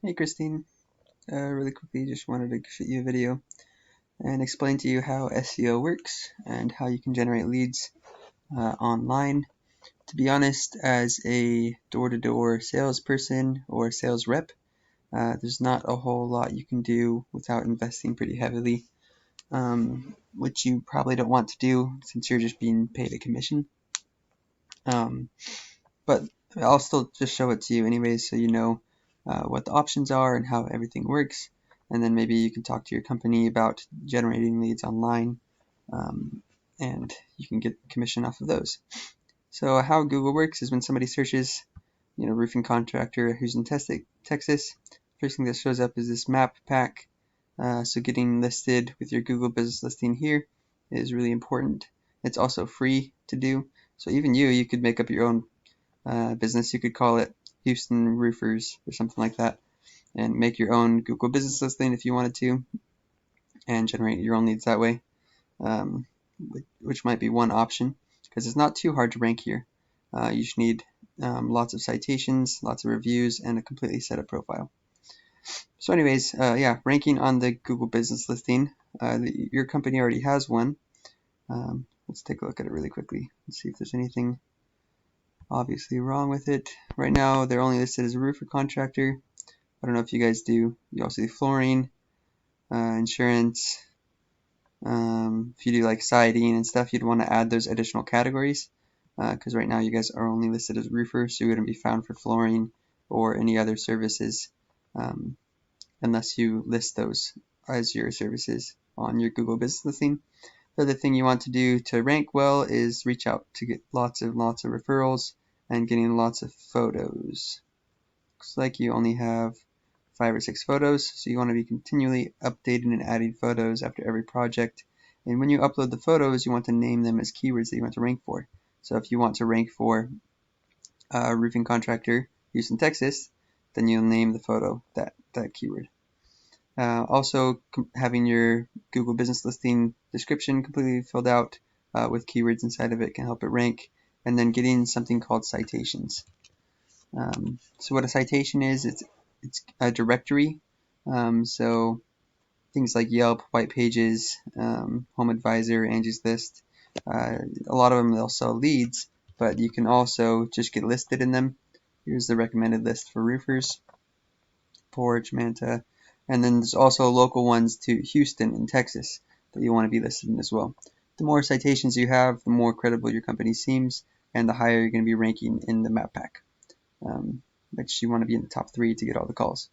Hey Christine, really quickly just wanted to shoot you a video and explain to you how SEO works and how you can generate leads online. To be honest, as a door-to-door salesperson or sales rep, there's not a whole lot you can do without investing pretty heavily, which you probably don't want to do since you're just being paid a commission. Um, but I'll still just show it to you anyways so you know what the options are and how everything works, and then maybe you can talk to your company about generating leads online, um, and you can get commission off of those. So how Google works is when somebody searches, roofing contractor who's in Texas, first thing that shows up is this map pack. So getting listed with your Google business listing here is really important. It's also free to do. So even you could make up your own business. You could call it Houston Roofers or something like that, and make your own Google business listing if you wanted to, and generate your own leads that way, um, which might be one option because it's not too hard to rank here. You just need lots of citations, lots of reviews, and a completely set up profile. So anyways, yeah, ranking on the Google business listing. Your company already has one. Let's take a look at it really quickly and see if there's anything obviously wrong with it. Right now, they're only listed as a roofer contractor. I don't know if you guys do. You also do flooring, insurance. If you do like siding and stuff, you'd want to add those additional categories because right now you guys are only listed as roofers, so you wouldn't be found for flooring or any other services um, unless you list those as your services on your Google business listing. The other thing you want to do to rank well is reach out to get lots of referrals and getting lots of photos. Looks like you only have 5 or 6 photos, so you want to be continually updating and adding photos after every project. And when you upload the photos, you want to name them as keywords that you want to rank for. So if you want to rank for roofing contractor Houston, Texas, then you'll name the photo that keyword. Also, having your Google business listing description completely filled out with keywords inside of it can help it rank. And then getting something called citations. So what a citation is, it's a directory. So things like Yelp, White Pages, Home Advisor, Angie's List. A lot of them they'll sell leads, but you can also just get listed in them. Here's the recommended list for roofers: Porch, Manta, and then there's also local ones to Houston and Texas that you want to be listed in as well. The more citations you have, the more credible your company seems, and the higher you're going to be ranking in the map pack, which you want to be in the top 3 to get all the calls.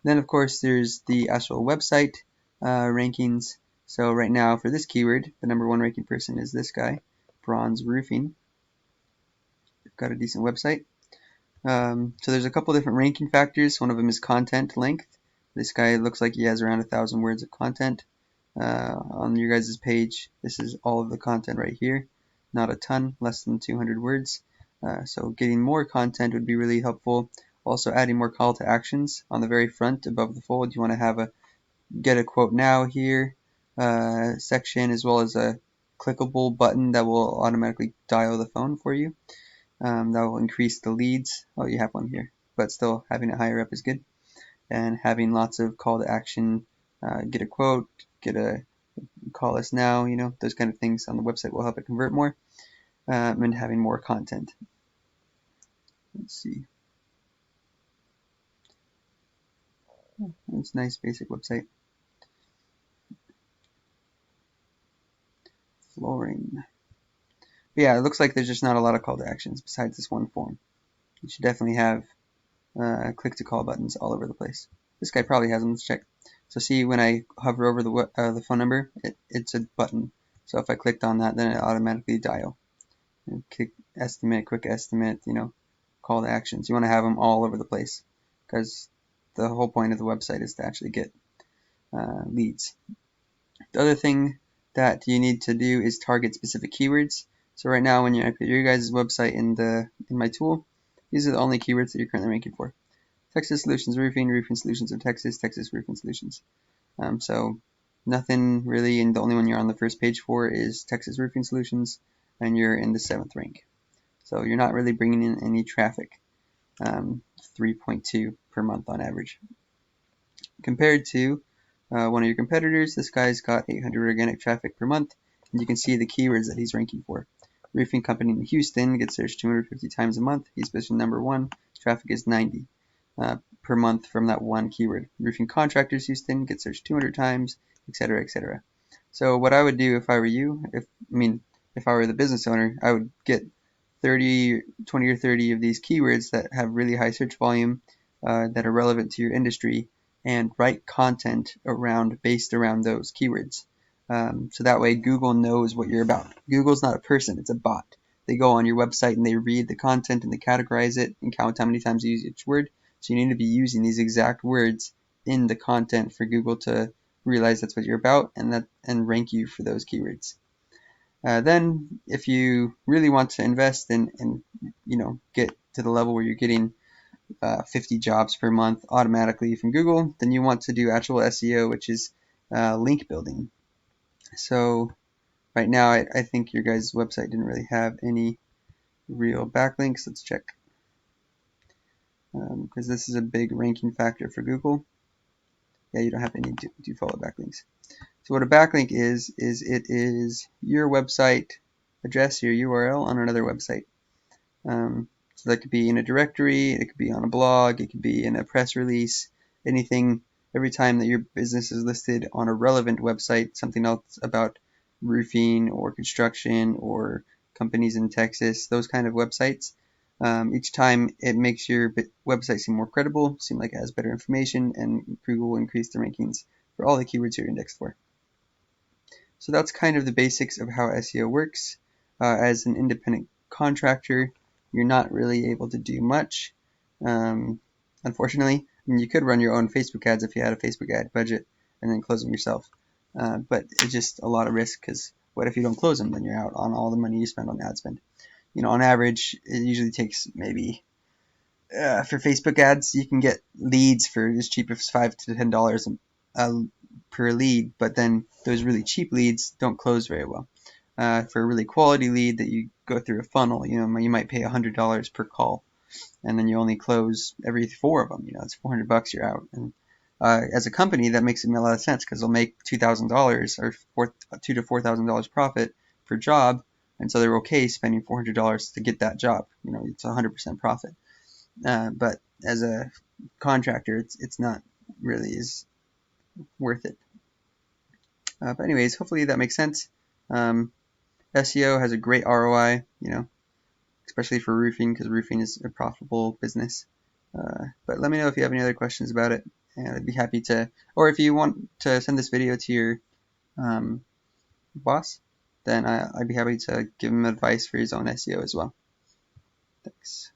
Then, of course, there's the actual website rankings. So right now, for this keyword, the number 1 ranking person is this guy, Bronze Roofing. They've got a decent website. So there's a couple different ranking factors. One of them is content length. This guy looks like he has around 1,000 words of content on your guys' page. This is all of the content right here. Not a ton, less than 200 words. So getting more content would be really helpful. Also adding more call to actions on the very front above the fold. You want to have a get a quote now here section, as well as a clickable button that will automatically dial the phone for you. That will increase the leads. Oh, you have one here, but still having it higher up is good. And having lots of call to action, get a quote, get a call us now, those kind of things on the website will help it convert more, and having more content. Let's see. It's a nice basic website. Flooring. Yeah, it looks like there's just not a lot of call to actions besides this one form. You should definitely have click to call buttons all over the place. This guy probably has them. Let's check. So see, when I hover over the phone number, it's a button. So if I clicked on that, then it automatically dial. And quick estimate, call to actions. You want to have them all over the place because the whole point of the website is to actually get leads. The other thing that you need to do is target specific keywords. So right now, when I put your guys' website in my tool, these are the only keywords that you're currently ranking for: Texas Solutions Roofing, Roofing Solutions of Texas, Texas Roofing Solutions. So nothing really, and the only one you're on the first page for is Texas Roofing Solutions, and you're in the 7th rank. So you're not really bringing in any traffic. 3.2 per month on average. compared to one of your competitors. This guy's got 800 organic traffic per month, and you can see the keywords that he's ranking for. Roofing company in Houston gets searched 250 times a month. He's positioned number 1. Traffic is 90 per month from that one keyword. Roofing contractors Houston gets searched 200 times, etc., etc. So what I would do if I were you, if I were the business owner, I would get 20 or 30 of these keywords that have really high search volume, that are relevant to your industry, and write content based around those keywords. So that way Google knows what you're about. Google's not a person, it's a bot. They go on your website and they read the content and they categorize it and count how many times you use each word. So you need to be using these exact words in the content for Google to realize that's what you're about and rank you for those keywords. Then if you really want to invest and get to the level where you're getting 50 jobs per month automatically from Google, then you want to do actual SEO, which is link building. So right now I think your guys' website didn't really have any real backlinks. Let's check, because this is a big ranking factor for Google. Yeah, you don't have any default backlinks. So what a backlink is it is your website address, your URL on another website. So that could be in a directory, it could be on a blog, it could be in a press release, anything. Every time that your business is listed on a relevant website, something else about roofing or construction or companies in Texas, those kind of websites, each time it makes your website seem more credible, seem like it has better information, and Google will increase the rankings for all the keywords you're indexed for. So that's kind of the basics of how SEO works. As an independent contractor, you're not really able to do much, unfortunately. I mean, you could run your own Facebook ads if you had a Facebook ad budget and then close them yourself. But it's just a lot of risk, because what if you don't close them? Then you're out on all the money you spend on ad spend. On average, it usually takes maybe for Facebook ads, you can get leads for as cheap as $5 to $10 per lead, but then those really cheap leads don't close very well. For a really quality lead that you go through a funnel, you might pay $100 per call, and then you only close every 4 of them. It's $400 you're out. And as a company, that makes a lot of sense, because they'll make $2,000 or $2,000 to $4,000 profit per job, and so they're okay spending $400 to get that job. It's 100% profit. But as a contractor, it's not really as worth it. But anyways, hopefully that makes sense. SEO has a great ROI, especially for roofing, because roofing is a profitable business. But let me know if you have any other questions about it, and I'd be happy to, or if you want to send this video to your boss, then I'd be happy to give him advice for his own SEO as well. Thanks.